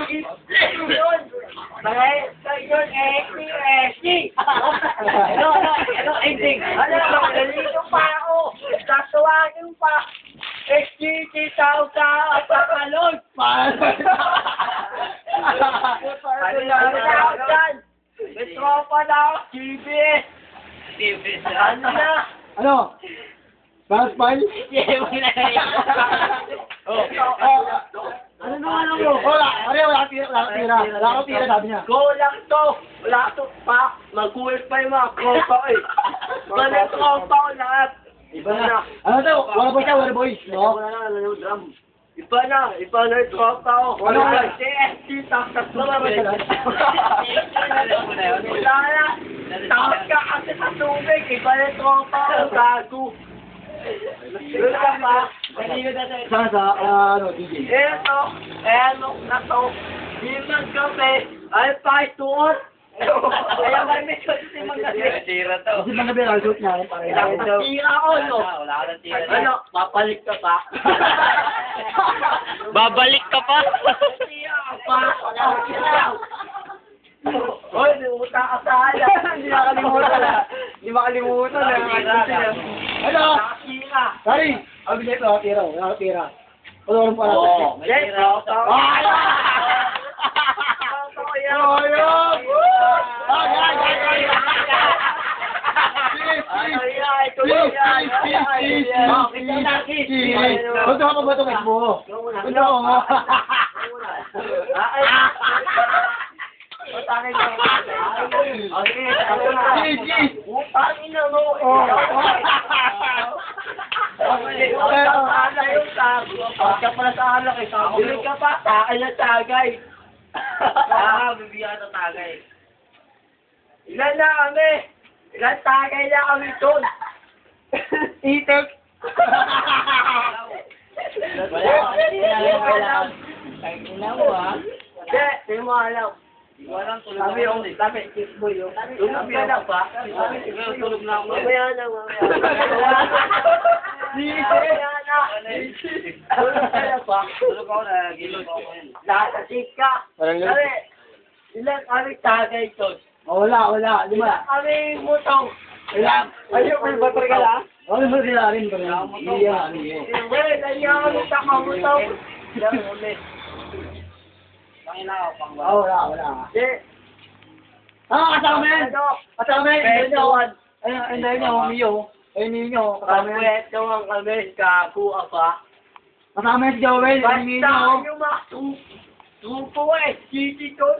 Yun! Yun, Esti! Ano, ending? Ano, nalito pa ako! Sasawagin pa! Esti, titaw ka! Pakalon! Ano na dyan? May tropa na ako, GBS! Ano na? Ano? Bounce ball? Ano naman ano mo? Wala. Pare, wala kang tira. Wala kang tira, sabi niya. Go lang to! Wala to pa! Mag-uwis pa yung mga tropa ko eh! Mga tropa ko lahat! Iba na. Ano to? Wala boys siya, wala boys. No? Iba na yung tropa ko. Ano ba? Si ST, takot Wala ba siya? Wala na! Takot ka kasi sa tubig! Iba na yung tropa ko, gago! Doon ka pa! Saan sa, ano, DJ? Ano na to? Di man kami ay paituot! Kaya may medyo si Mangabi. Tira to. Kasi mga bela, shoot niya. Tira ko, no? Wala ka ng tira. Ano? Papalik ka pa? Babalik ka pa. Tira ka pa? Hoy, nimuta ka sa alam. Hindi makalimutan na. Hindi makalimutan na. Ano? Nakatira. Sorry. Ang bilet ko, tira. Wala kang tira. Wala kang pala. Oo, may tira. Gusto ka ba ito mo? Gusto ko mo. Bili ka pa, takay na tagay. Bibigyan ng tagay. Ilan na kami? Ilan tagay na kami doon? Itek. Ina mo ha. Hindi, hindi mo alam. Walang tulog Sabi yung, ako. sabi, kiss mo yun. Tulog ka na ba? Tulog na ako. Mamaya na, mamaya. Mamaya na. Tulog ka na ba? Tulog ako na. Gilog ako yun. Nakasik ka. Sabi, ilan kami tagay doon? Wala. Ilan Lima. kami mutong? Ilan? Ayun, may bater ka na? Ano ba sila rin? Iya. Hindi, nandiyan kami sa kamutong. Yan, ulit. Pangina ako, pangwa. Wala. Hindi. Kasama yan. Kasama yan. Petuan. Ayun niyo, Mio. Ayun niyo, kasama yan. Petuan kami, kakuha pa. Kasama yan si Joel. Ayun niyo. Basta yung mga tupo eh, sisi doon.